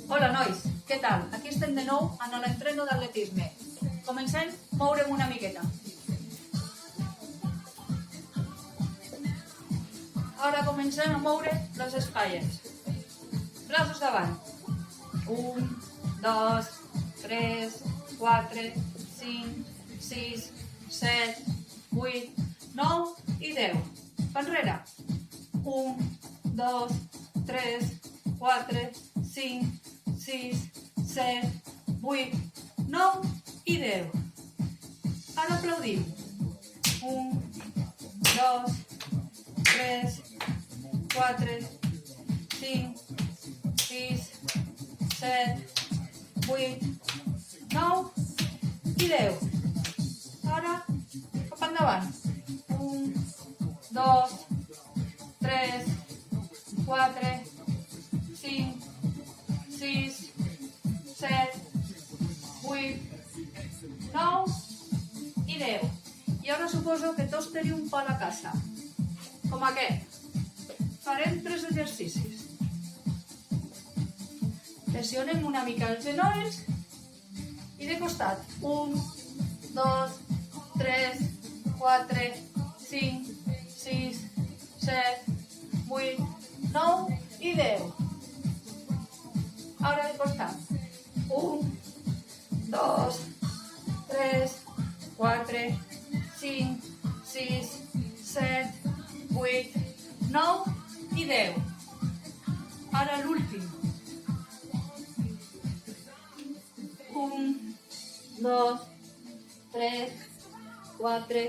Hola, nois, què tal? Aquí estem de nou en l'entreno d'atletisme. Comencem a moure'm una miqueta. Ara comencem a moure les espatlles. Braços davant. 1, 2, 3, 4, 5, 6, 7, 8, 9 i 10. Pa enrere. 1, 2, 3, 4, 5, 6, 7, 8, 9 i 10. Ara aplaudim. 1, 2, 3, 4, 5, 6, 7, 8, 9 i 10. Ara, cap endavant. 1, 2, 3, 4, 5, 6, 7, 8, 9 i 10. I ara suposo que tots teniu un pal a casa, com aquest. Farem 3 exercicis. Pressionem una mica els genolls i de costat. 1, 2, 3, 4, 5, 6, 7, 8, 9 i 10. Ara de costat. 1, 2, 3, 4, 5, 6, 7, 8, 9 i 10. Ara l'últim. 1, 2, 3, 4,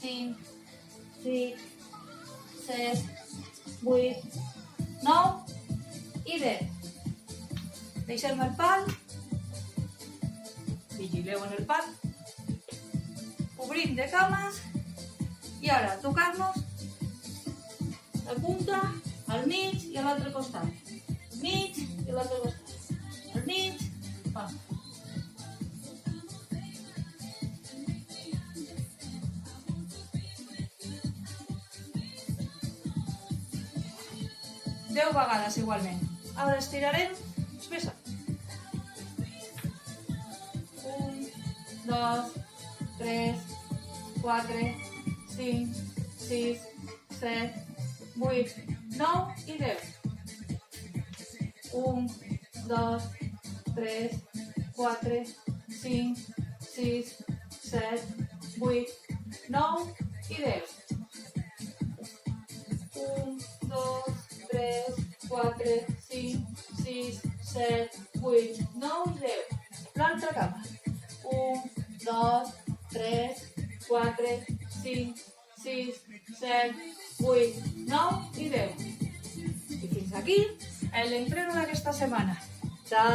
5, 6, 7, 8, 9 i 10. Deixem el pal. Vigileu en el pal. Obrim de cames. I ara tocar-nos la punta al mig i a l'altre costat. Mig i a l'altre costat. Al mig. Va. Deu vegades igualment. Ara estirarem els pesos. 1, 2, 3, 4, 5, 6, 7, 8, 9 i 10. 1, 2, 3, 4, 5, 6, 7, 8, 9 i 10. 1, 2, 3, 4, 5, 6, 7, 8, 9 i 10. L'altra cama. 1, 2, 3, 4, 5, 6, 7, 8, 9 i 10. I fins aquí l'entreno d'aquesta setmana. Ciao!